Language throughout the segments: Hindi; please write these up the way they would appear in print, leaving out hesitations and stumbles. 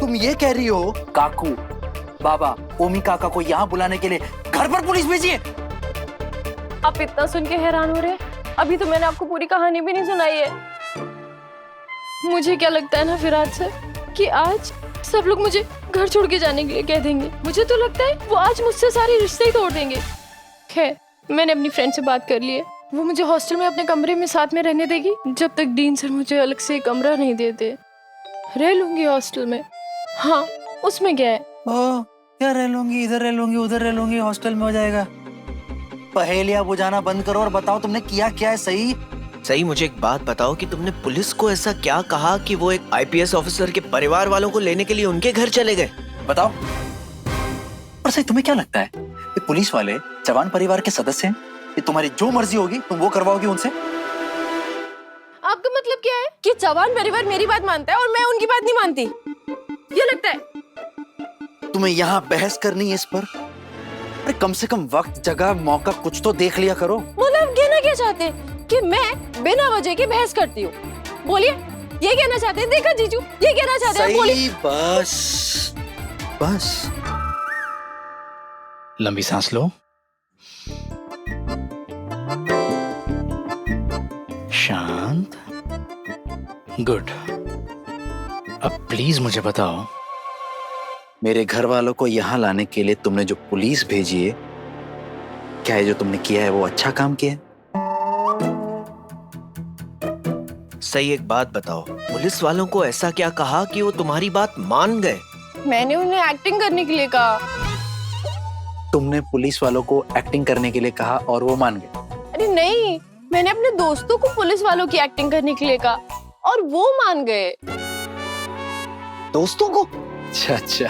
तुम ये कह रही हो काकू बाबा ओमी काका को यहाँ बुलाने के लिए घर पर पुलिस भेजी है? आप इतना सुन के हैरान हो रहे हैं? अभी तो मैंने आपको पूरी कहानी भी नहीं सुनाई है। मुझे क्या लगता है ना फिराज सर कि आज सब लोग मुझे घर छोड़ के जाने के लिए कह देंगे। मुझे तो लगता है वो आज मुझसे सारे रिश्ते ही तोड़ देंगे। खैर मैंने अपनी फ्रेंड से बात कर ली है, वो मुझे हॉस्टल में अपने कमरे में साथ में रहने देगी जब तक डीन सर मुझे अलग से कमरा नहीं देते। रह लूंगी हॉस्टल में। हाँ उसमें क्या है? ओ क्या रह लूंगी, इधर रह लूंगी उधर रह लूंगी, हॉस्टल में हो जाएगा। पहेलियां बुझाना बंद करो और बताओ तुमने किया क्या है। सही सही मुझे एक बात बताओ कि तुमने पुलिस को ऐसा क्या कहा कि वो एक आईपीएस ऑफिसर के परिवार वालों को लेने के लिए उनके घर चले गए? बताओ। और सही तुम्हें क्या लगता है ये पुलिस वाले जवान परिवार के सदस्य हैं? ये तुम्हारी जो मर्जी होगी तुम वो करवाओगी उनसे? आपका मतलब क्या है कि जवान परिवार मेरी बात मानता है और मैं उनकी बात नहीं मानती? ये लगता है तुम्हें यहाँ बहस करनी है इस पर? अरे कम से कम वक्त जगह मौका कुछ तो देख लिया करो। मतलब कहना क्या चाहते हैं कि मैं बिना वजह के बहस करती हूँ? बोलिए ये कहना चाहते हैं? देखा जीजू ये कहना चाहते हैं? बोलिए। बस बस लंबी सांस लो, शांत, गुड। अब प्लीज मुझे बताओ मेरे घर वालों को यहाँ लाने के लिए तुमने जो पुलिस भेजी है, क्या है जो तुमने किया है वो अच्छा काम किया है? सही एक बात बताओ, पुलिस वालों को ऐसा क्या कहा कि वो तुम्हारी बात मान गए? मैंने उन्हें एक्टिंग करने के लिए कहा। तुमने पुलिस वालों को एक्टिंग करने के लिए कहा और वो मान गए? अरे नहीं, मैंने अपने दोस्तों को पुलिस वालों की एक्टिंग करने के लिए कहा और वो मान गए। दोस्तों को? अच्छा अच्छा,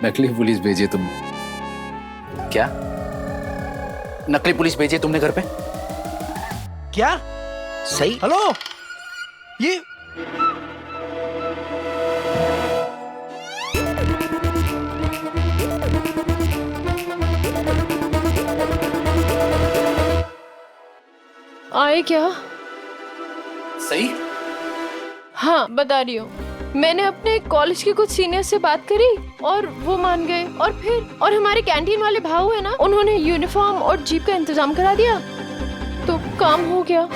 नकली पुलिस भेजी तुम? क्या नकली पुलिस भेजी तुमने घर पे? क्या? सही। हेलो ये आए क्या? सही? हाँ बता रही हूँ, मैंने अपने कॉलेज के कुछ सीनियर से बात करी और वो मान गए। और हमारे कैंटीन वाले भाऊ है ना, उन्होंने यूनिफॉर्म और जीप का इंतजाम करा दिया, तो काम हो गया।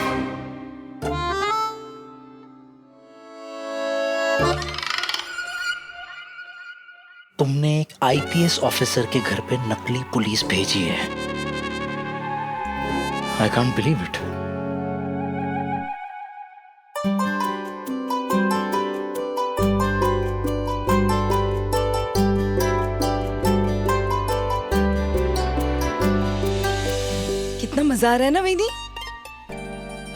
तुमने एक आईपीएस ऑफिसर के घर पे नकली पुलिस भेजी है? I can't believe it. कितना मजा आ रहा है ना वहीनी।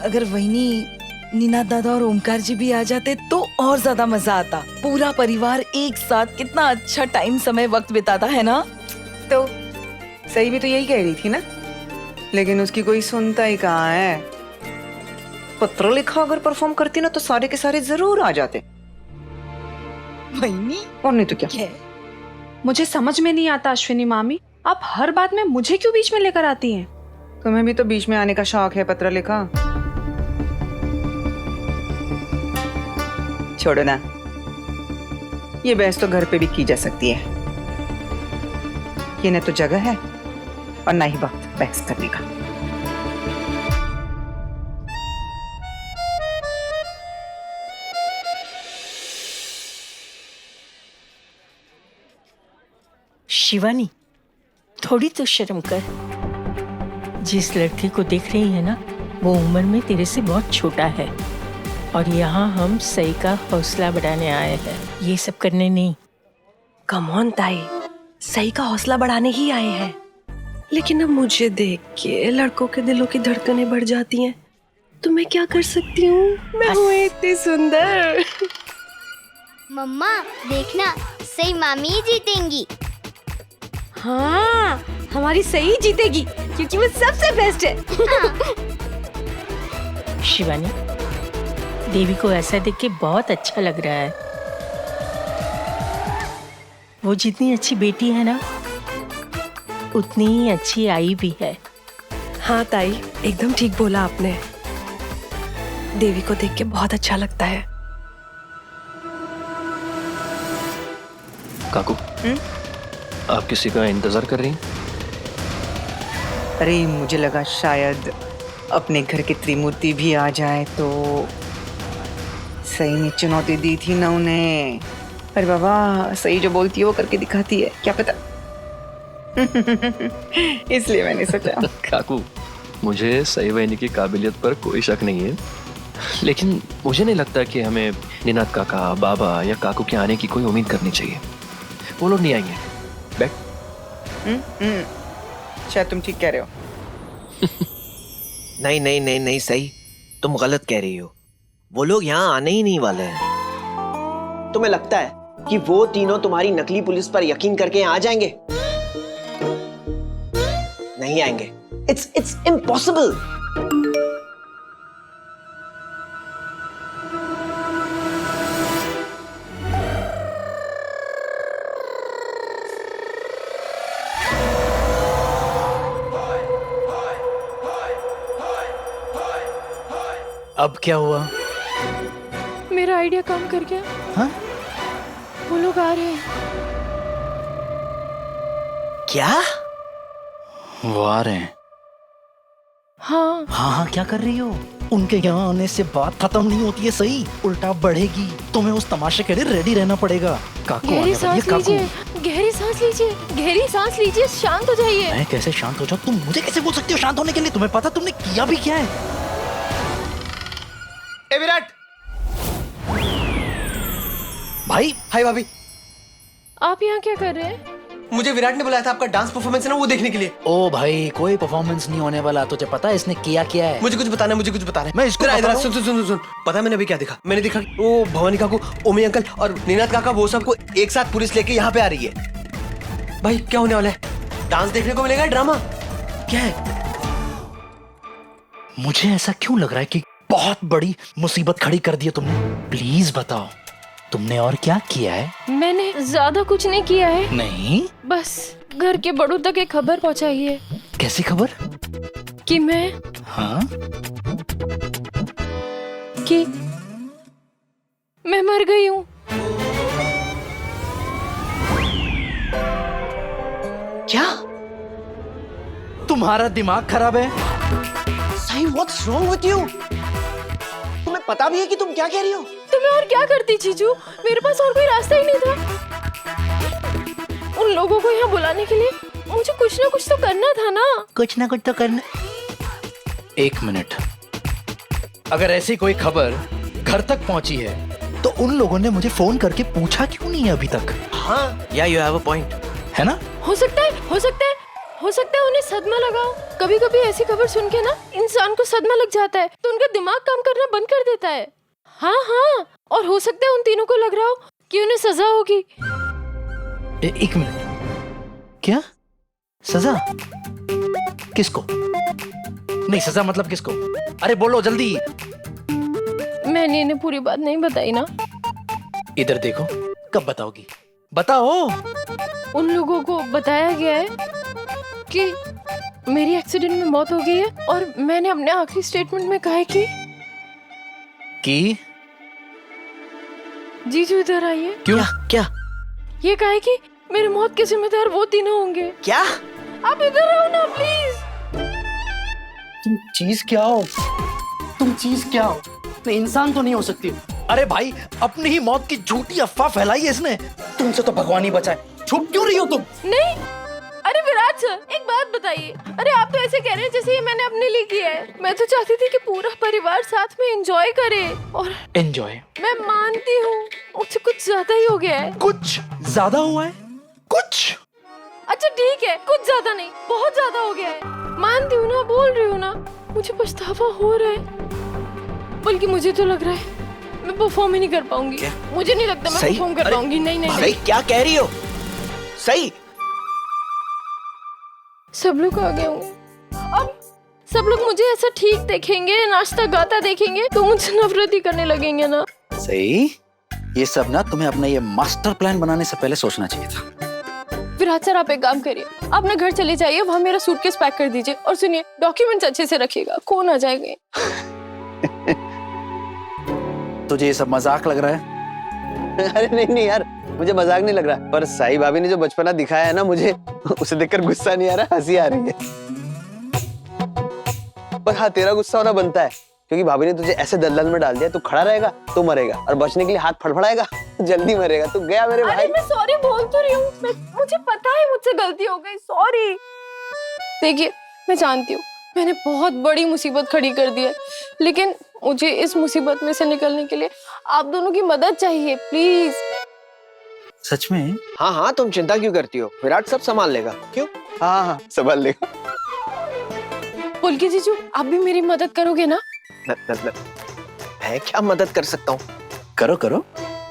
अगर वहीनी, नीना दादा और ओमकार जी भी आ जाते तो और ज्यादा मजा आता। पूरा परिवार एक साथ कितना अच्छा टाइम समय वक्त बिताता है ना। तो सही भी तो यही कह रही थी ना, लेकिन उसकी कोई सुनता ही कहाँ है। पत्र लिखा अगर परफॉर्म करती ना तो सारे के सारे जरूर आ जाते। वहीनी और नहीं तो क्या। मुझे समझ में नहीं आता अश्विनी मामी, आप हर बात में मुझे क्यों बीच में लेकर आती हैं? तुम्हें भी तो बीच में आने का शौक है पत्र लिखा। छोड़ो ना, ये बहस तो घर पे भी की जा सकती है। ये न तो जगह है और ना ही वक्त बहस करने का। शिवानी, थोड़ी तो शर्म कर। जिस लड़के को देख रही है ना, वो उम्र में तेरे से बहुत छोटा है और यहाँ हम सही का हौसला बढ़ाने आए हैं, ये सब करने नहीं। कम ऑन ताई, सही का हौसला बढ़ाने ही आए हैं, लेकिन अब मुझे देख के लड़कों के दिलों की धड़कनें बढ़ जाती हैं, तो मैं क्या कर सकती हूँ? मैं हूँ इतनी सुंदर। मम्मा देखना, सही मामी ही जीतेंगी। हाँ, हमारी सही जीतेगी क्योंकि वो सबसे बेस्ट है। शिवानी, देवी को ऐसा देख के बहुत अच्छा लग रहा है। वो जितनी अच्छी बेटी है ना, उतनी ही अच्छी आई भी है। हाँ ताई, एकदम ठीक बोला आपने। देवी को देख के बहुत अच्छा लगता है। काकू, आप किसी का इंतजार कर रही हैं? अरे मुझे लगा शायद अपने घर के त्रिमूर्ति भी आ जाए तो। सही ने चुनौती दी थी ना उन्हें। अरे बाबा, सही जो बोलती है वो करके दिखाती है, क्या पता। इसलिए मैंने सोचा। काकू, मुझे सई बहनी की काबिलियत पर कोई शक नहीं है, लेकिन मुझे नहीं लगता कि हमें निनाद काका, बाबा या काकू के आने की कोई उम्मीद करनी चाहिए। वो लोग नहीं आएंगे। बैठ। शायद तुम ठीक कह रहे हो। नहीं नहीं नहीं नहीं, सही, तुम गलत कह रही हो। वो लोग यहाँ आने ही नहीं वाले हैं। तुम्हें लगता है कि वो तीनों तुम्हारी नकली पुलिस पर यकीन करके यहाँ आ जाएंगे? नहीं आएंगे। It's impossible. अब क्या हुआ? मेरा आइडिया काम कर गया। हाँ? वो लोग आ रहे हैं। क्या? वो आ रहे हैं? हाँ। हाँ, क्या कर रही हो? उनके यहाँ आने से बात खत्म नहीं होती है, सही उल्टा बढ़ेगी। तुम्हें उस तमाशे के लिए रेडी रहना पड़ेगा। काकू आने गहरी वाली है, सांस काकू। लीजिए, गहरी सांस लीजिए, गहरी सांस लीजिए, शांत हो जाइए। मैं कैसे शांत हो जाऊं? तुम मुझे कैसे बोल सकती हो शांत होने के लिए? तुम्हें पता तुमने किया भी क्या है? ए विराट! भाई! हाय भाभी, आप यहाँ क्या कर रहे हैं? मुझे विराट ने बुलाया था आपका डांस परफॉर्मेंस है ना, वो देखने के लिए। ओ भाई, कोई परफॉर्मेंस नहीं होने वाला। तुझे पता है इसने किया क्या है? मुझे कुछ बताना है, मुझे कुछ बताना है। मैं इसको इधर बताऊं? सुन सुन सुन सुन। पता है मैंने अभी क्या देखा? मैंने देखा कि वो भवानी काकू, ओमी अंकल और नीनाद काका, वो सबको एक साथ पुलिस लेके यहाँ पे आ रही है। भाई क्या होने वाला है? डांस देखने को मिलेगा, ड्रामा क्या है? मुझे ऐसा क्यों लग रहा है कि बहुत बड़ी मुसीबत खड़ी कर दी है तुमने। प्लीज बताओ, तुमने और क्या किया है? मैंने ज्यादा कुछ नहीं किया है। नहीं? बस घर के बड़ों तक एक खबर पहुंचाई है कैसी खबर? कि मैं हाँ? कि मैं मर गई हूँ। क्या? तुम्हारा दिमाग खराब है? सही, व्हाट्स रॉन्ग विद यू? तुम्हें पता भी है कि तुम क्या कह रही हो? तो मैं और क्या करती जीजू? मेरे पास और कोई रास्ता ही नहीं था। उन लोगों को यहाँ बुलाने के लिए मुझे कुछ ना कुछ तो करना था ना। कुछ ना कुछ तो करना। एक मिनट, अगर ऐसी कोई खबर घर तक पहुंची है तो उन लोगों ने मुझे फोन करके पूछा क्यों नहीं है अभी तक? हाँ, या यू हैव अ पॉइंट, है ना? हो सकता है उन्हें सदमा लगा हो। कभी कभी ऐसी खबर सुन के ना इंसान को सदमा लग जाता है तो उनका दिमाग काम करना बंद कर देता है। हाँ हाँ, और हो सकता है उन तीनों को लग रहा हो कि उन्हें सजा होगी। एक मिनट, क्या सजा? किसको? नहीं, सजा मतलब किसको? अरे बोलो जल्दी। मैंने इन्हें पूरी बात नहीं बताई ना। इधर देखो, कब बताओगी? बताओ। उन लोगों को बताया गया है कि मेरी एक्सीडेंट में मौत हो गई है और मैंने अपने आखिरी स्टेटमेंट में कहा है कि जीजू इधर आइए। क्यों? क्या? ये कहा है कि मेरी मौत के जिम्मेदार वो तीनों होंगे। क्या? आप इधर आओ ना प्लीज। तुम चीज क्या हो? तुम इंसान तो नहीं हो सकती। अरे भाई, अपनी ही मौत की झूठी अफवाह फैलाई है इसने। तुमसे तो भगवान ही बचाए। छुप क्यों रही हो तुम? नहीं, अरे विराट सर, एक बात बताइए। अरे आप तो ऐसे कह रहे हैं जैसे ये मैंने अपने लिए किया है। मैं तो चाहती थी कि पूरा परिवार साथ में एंजॉय करे। और एंजॉय? मैं मानती हूँ मुझसे कुछ ज्यादा ही हो गया है। कुछ ज्यादा हुआ है? कुछ? अच्छा ठीक है, कुछ ज्यादा नहीं, बहुत ज्यादा हो गया है। मानती हूँ ना, बोल रही हूँ ना, मुझे पछतावा हो रहा है। बल्कि मुझे तो लग रहा है मैं परफॉर्म ही नहीं कर पाऊंगी। मुझे नहीं लगता मैं परफॉर्म कर पाऊंगी। नहीं। सही, क्या कह रही हो? सही, सब लोग आ गए होंगे। अब सब लोग मुझे ऐसा ठीक देखेंगे, नाचता गाता देखेंगे तो मुझसे नफरत ही करने लगेंगे ना। सही, ये सब ना तुम्हें अपना ये मास्टर प्लान बनाने से पहले सोचना चाहिए था। विराट सर, आप एक काम करिए, आप अपने घर चले जाइए, वहाँ मेरा सूटकेस पैक कर दीजिए और सुनिए, डॉक्यूमेंट्स अच्छे से रखिएगा, खो ना जाएंगे। तुझे ये सब मजाक लग रहा है? अरे नहीं यार, मुझे मजाक नहीं लग रहा, पर साई भाभी ने जो बचपना दिखाया है ना मुझे, उसे देखकर गुस्सा नहीं आ रहा, हंसी आ रही है। पर हाँ, तेरा गुस्सा होना बनता है, क्योंकि भाभी ने तुझे ऐसे दलदल में डाल दिया, तू खड़ा रहेगा तो मरेगा, और बचने के लिए हाथ फड़फड़ाएगा जल्दी मरेगा। तू गया मेरे भाई। अरे मैं सॉरी बोल तो रही हूँ, मुझे पता है मुझसे गलती हो गई, सॉरी। देखिए मैं जानती हूँ मैंने बहुत बड़ी मुसीबत खड़ी कर दी है, लेकिन मुझे इस मुसीबत में से निकलने के लिए आप दोनों की मदद चाहिए, प्लीज। सच में? हाँ हाँ, तुम चिंता क्यों करती हो, विराट सब संभाल लेगा। क्यों? हाँ हाँ, संभाल लेगा। पुलकी जीजू, आप भी मेरी मदद करोगे ना? मैं क्या मदद कर सकता हूँ? करो करो।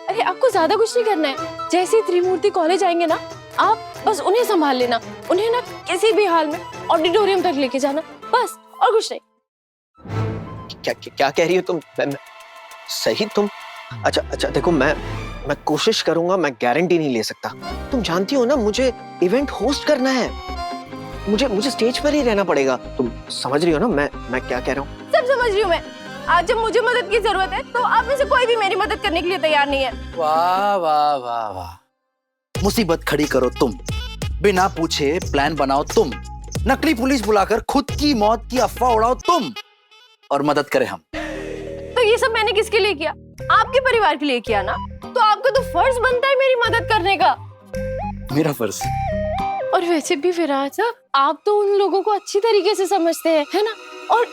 अरे आपको ज्यादा कुछ नहीं करना है, जैसे ही त्रिमूर्ति कॉलेज आएंगे ना, आप बस उन्हें संभाल लेना, उन्हें ना किसी भी हाल में ऑडिटोरियम तक लेके जाना, बस, और कुछ नहीं। क्या कह रही हो तुम? सही तुम? अच्छा देखो, मैं कोशिश करूंगा, मैं गारंटी नहीं ले सकता। तुम जानती हो ना, मुझे इवेंट होस्ट करना है, मुझे स्टेज पर ही रहना पड़ेगा। तुम समझ रही हो ना मैं क्या कह रहा हूँ? सब समझ रही हूँ मैं। आज जब मुझे मदद की जरूरत है तो आप में से कोई भी मेरी मदद करने के लिए तैयार नहीं है। वाह वाह वाह वाह, मुसीबत खड़ी करो तुम, बिना पूछे प्लान बनाओ तुम, नकली पुलिस बुलाकर खुद की मौत की अफवाह उड़ाओ तुम, और मदद करें हम। तो ये सब मैंने किसके लिए किया? आपके परिवार के लिए किया ना, तो आपका तो फर्ज बनता है मेरी मदद करने का। मेरा फर्ज? और वैसे भी विराट साहब, आप तो उन लोगों को अच्छी तरीके से समझते हैं, है ना? और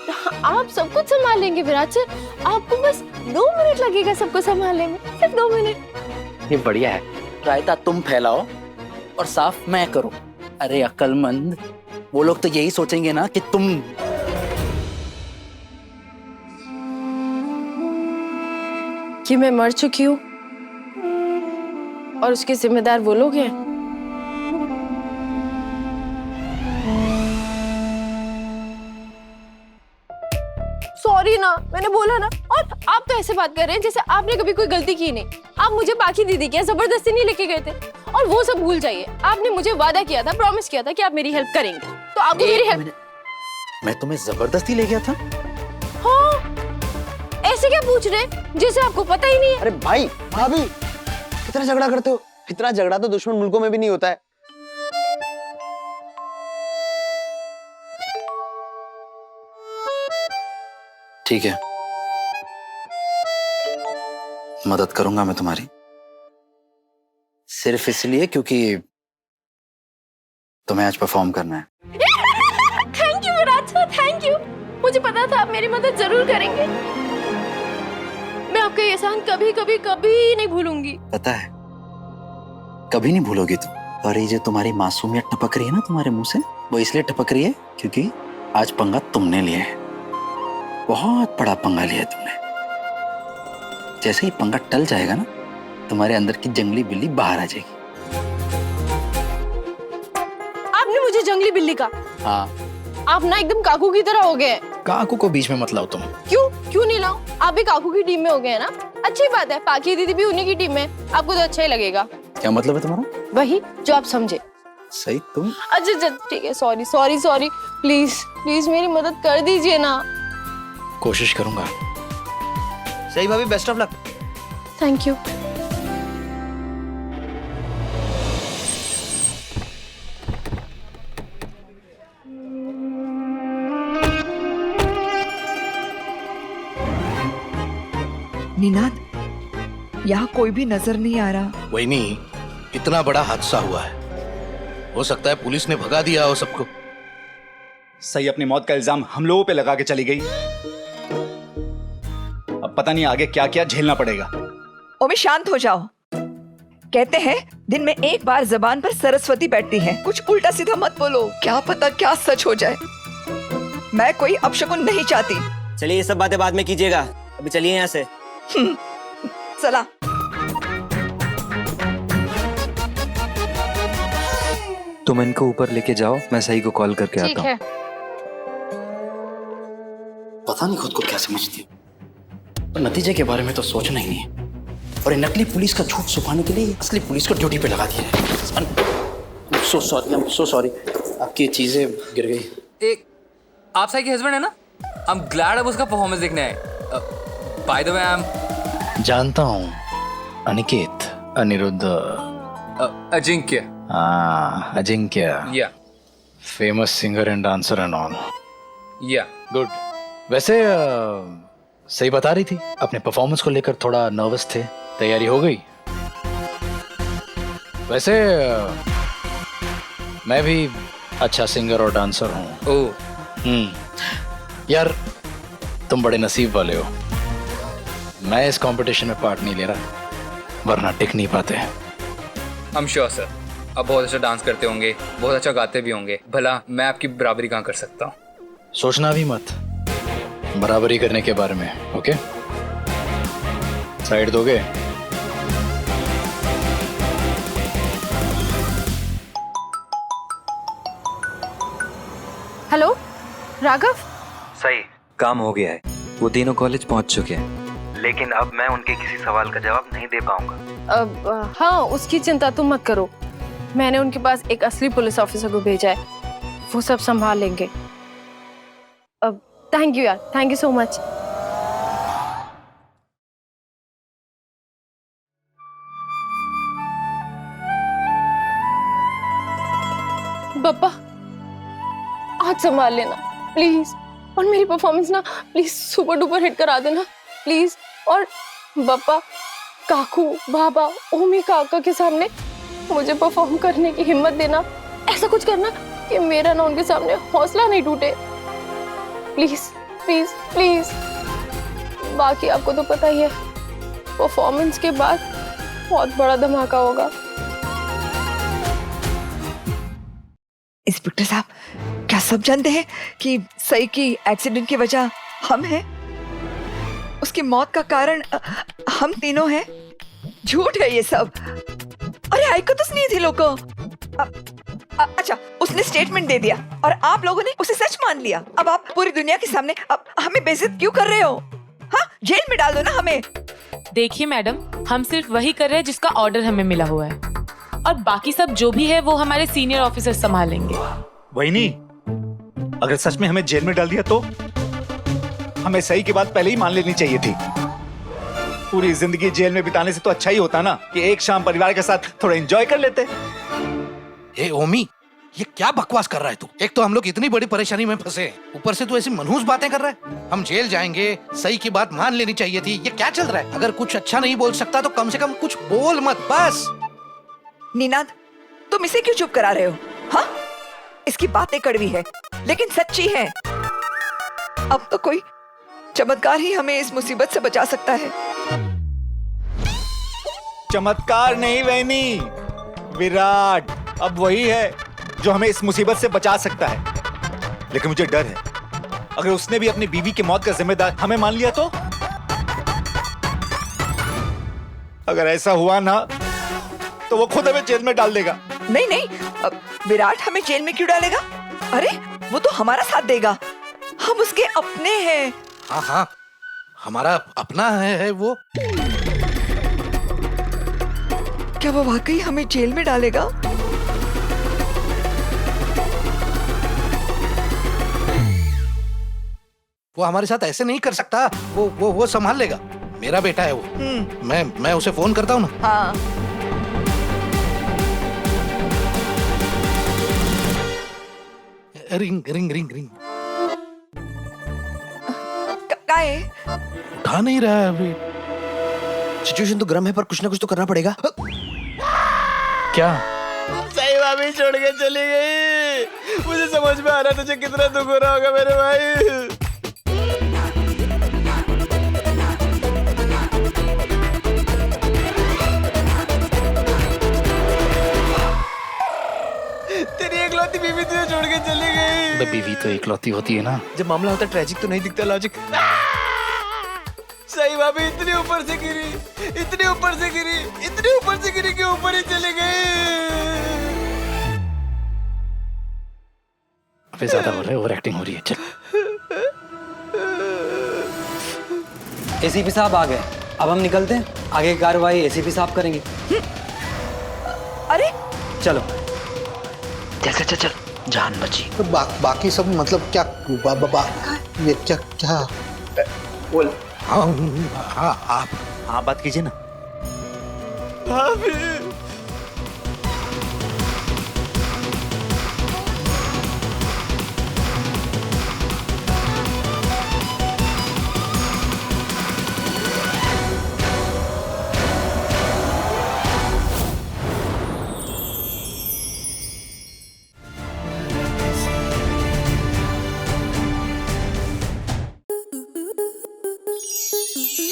आप सब कुछ संभाल लेंगे विराट सर, आपको बस 2 मिनट लगेगा सबको संभालने में, सिर्फ 2 मिनट। ये बढ़िया है, रायता तुम फैलाओ और साफ मैं करूं। अरे अक्लमंद, वो लोग तो यही सोचेंगे ना कि तुम कि मैं मर चुकी हूँ और उसके जिम्मेदार वो लोग हैं। सॉरी ना, मैंने बोला ना। और आप तो ऐसे बात कर रहे हैं जैसे आपने कभी कोई गलती की नहीं। आप मुझे बाकी दीदी के जबरदस्ती नहीं लेके गए थे, और वो सब भूल जाइए। आपने मुझे वादा किया था, प्रॉमिस किया था कि आप मेरी हेल्प करेंगे, तो आपको मेरी हेल्प। मैं तुम्हें जबरदस्ती ले गया था? हाँ, ऐसे क्या पूछ रहे हैं जैसे आपको पता ही नहीं है। अरे भाई भाभी, कितना झगड़ा करते हो? इतना झगड़ा तो दुश्मन मुल्कों में भी नहीं होता है। ठीक है, मदद करूंगा मैं तुम्हारी, सिर्फ इसलिए क्योंकि तुम्हें आज परफॉर्म करना है। Thank you Virat sir, thank you. मुझे पता था आप मेरी मदद जरूर करेंगे। मैं आपका एहसान कभी कभी कभी नहीं भूलूंगी। पता है, कभी नहीं भूलोगी तुम। और ये जो तुम्हारी मासूमियत टपक रही है ना तुम्हारे मुंह से, वो इसलिए टपक रही है क्योंकि आज पंगा तुमने लिया है, बहुत बड़ा पंगा लिया है तुमने। जैसे ही पंगा टल जाएगा ना, तुम्हारे अंदर की जंगली बिल्ली बाहर आ जाएगी। आपने मुझे जंगली बिल्ली का? हाँ, आप ना एकदम काकू की तरह हो गए। काकू को बीच में मत लाओ तुम। क्यों नहीं लाऊं? आप भी काकू की टीम में हो गए हैं ना, अच्छी बात है। पाकी दीदी भी उन्हीं की टीम में, आपको तो अच्छा ही लगेगा। क्या मतलब है तुम्हारा? वही जो आप समझे। सही तुम? अच्छा ठीक है, सॉरी सॉरी सॉरी, प्लीज मेरी मदद कर दीजिए ना। कोशिश करूंगा। सही भाभी, best of luck. Thank you. Ninad, यहाँ कोई भी नजर नहीं आ रहा। वही नहीं, इतना बड़ा हादसा हुआ है, हो सकता है पुलिस ने भगा दिया हो सबको। सही अपनी मौत का इल्जाम हम लोगों पे लगा के चली गई। अब पता नहीं आगे क्या क्या झेलना पड़ेगा। ओमे शांत हो जाओ। कहते हैं दिन में एक बार जबान पर सरस्वती बैठती है, कुछ उल्टा सीधा मत बोलो, क्या पता क्या सच हो जाए। मैं कोई अपशकुन नहीं चाहती। चलिए ये सब बातें बाद में कीजिएगा, अभी चलिए यहाँ से। चला। तुम इनको ऊपर लेके जाओ, मैं सही को कॉल करके आता हूँ। पता नहीं खुद को क्या समझती है, पर नतीजे के बारे में तो सोचना ही नहीं है। और नकली पुलिस का झूठ छुपाने के लिए असली पुलिस को ड्यूटी पे लगा दिया। सो सॉरी, आपकी चीजें गिर गई। एक आप सही के हस्बैंड है ना? आई एम ग्लैड अब उसका परफॉर्मेंस देखने आए। By the way, I am जानता हूँ अनिकेत, अनिरुद्ध। अजिंक्य। हाँ, अजिंक्य। या famous singer and dancer and all. या गुड। वैसे सही बता रही थी, अपने परफॉर्मेंस को लेकर थोड़ा नर्वस थे। तैयारी हो गई? वैसे मैं भी अच्छा सिंगर और डांसर हूँ। यार तुम बड़े नसीब वाले हो, मैं इस कंपटीशन में पार्ट नहीं ले रहा, वरना टिक नहीं पाते। आई एम श्योर सर, आप बहुत अच्छा डांस करते होंगे, बहुत अच्छा गाते भी होंगे। भला मैं आपकी बराबरी कहाँ कर सकता हूँ? सोचना भी मत बराबरी करने के बारे में। ओके, साइड दोगे? हेलो राघव। सही काम हो गया है, वो तीनों कॉलेज पहुंच चुके हैं, लेकिन अब मैं उनके किसी सवाल का जवाब नहीं दे पाऊंगा। हाँ, उसकी चिंता तुम मत करो, मैंने उनके पास एक असली पुलिस ऑफिसर को भेजा है, वो सब संभाल लेंगे। थैंक यू यार, थैंक यू सो मच। पापा आज संभाल लेना प्लीज, और मेरी परफॉर्मेंस ना प्लीज सुपर डुपर हिट करा देना प्लीज। और पापा, काकू, बाबा, ओमी काका के सामने मुझे परफॉर्म करने की हिम्मत देना, ऐसा कुछ करना कि मेरा ना उनके सामने हौसला नहीं टूटे, प्लीज प्लीज प्लीज। बाकी आपको तो पता ही है, परफॉर्मेंस के बाद बहुत बड़ा धमाका होगा। इंस्पेक्टर साहब, क्या सब जानते हैं कि सई की एक्सीडेंट की वजह हम हैं? उसकी मौत का कारण हम तीनों हैं? झूठ है ये सब। अरे आई को तो नहीं थी लोगों। अच्छा, उसने स्टेटमेंट दे दिया और आप लोगों ने उसे सच मान लिया। अब आप पूरी दुनिया के सामने अब हमें बेइज्जत क्यों कर रहे हो? हाँ, जेल में डाल दो ना हमें। देखिए मैडम, हम सिर्फ वही कर रहे हैं जिसका ऑर्डर हमें मिला हुआ है, और बाकी सब जो भी है वो हमारे सीनियर ऑफिसर संभालेंगे। वही नहीं, अगर सच में हमें जेल में डाल दिया तो हमें सही की बात पहले ही मान लेनी चाहिए थी। पूरी जिंदगी जेल में बिताने से तो अच्छा ही होता ना कि एक शाम परिवार के साथ थोड़ा एंजॉय कर लेते। ए ओमी, ये क्या बकवास कर रहा है तू? एक तो हम लोग इतनी बड़ी परेशानी में फंसे हैं, ऊपर से तू ऐसी मनहूस बातें कर रहा है। हम जेल जाएंगे, सही की बात मान लेनी चाहिए थी, ये क्या चल रहा है? अगर कुछ अच्छा नहीं बोल सकता तो कम से कम कुछ बोल मत, बस। निनाद, तुम इसे क्यों चुप करा रहे हो? हाँ, इसकी बातें कड़वी है लेकिन सच्ची है। अब तो कोई चमत्कार ही हमें इस मुसीबत से बचा सकता है। चमत्कार नहीं वैनी, विराट अब वही है जो हमें इस मुसीबत से बचा सकता है। लेकिन मुझे डर है, अगर उसने भी अपनी बीवी की मौत का जिम्मेदार हमें मान लिया तो? अगर ऐसा हुआ ना तो वो खुद हमें जेल में डाल देगा। नहीं नहीं, विराट हमें जेल में क्यों डालेगा? अरे वो तो हमारा साथ देगा, हम उसके अपने हैं। हाँ हाँ, हमारा अपना है वो। क्या वो वाकई हमें जेल में डालेगा? वो हमारे साथ ऐसे नहीं कर सकता, वो संभाल लेगा। मेरा बेटा है वो। मैं उसे फोन करता हूँ ना। हाँ। Ring ring ring ring. है? उठा नहीं रहा है अभी। सिचुएशन तो गर्म है पर कुछ ना कुछ तो करना पड़ेगा। क्या? सही भाभी छोड़ के चली गई। मुझे समझ में आ रहा तुझे कितना दुख हो रहा होगा मेरे भाई। तेरी इकलौती बीवी तुझे छोड़ के चली गई। बीवी तो इकलौती होती है ना। जब मामला होता है ट्रेजिक तो नहीं दिखता लॉजिक। सही भाभी इतनी ऊपर से गिरी, इतनी ऊपर से गिरी, इतनी ऊपर से गिरी कि ऊपर ही चली गई। अबे ज्यादा हो रहा है, ओवर एक्टिंग हो रही है। चल। एसीपी साहब आ गए, अब हम निकलते हैं। आगे की कार्रवाई एसीपी साहब करेंगे। अरे चलो चल चल चल चल, जान बची। तो बाकी सब मतलब क्या? ये क्या क्या बोल। हाँ हाँ, आप हाँ बात कीजिए ना। भाभी।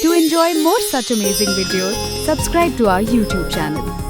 To enjoy more such amazing videos, subscribe to our YouTube channel.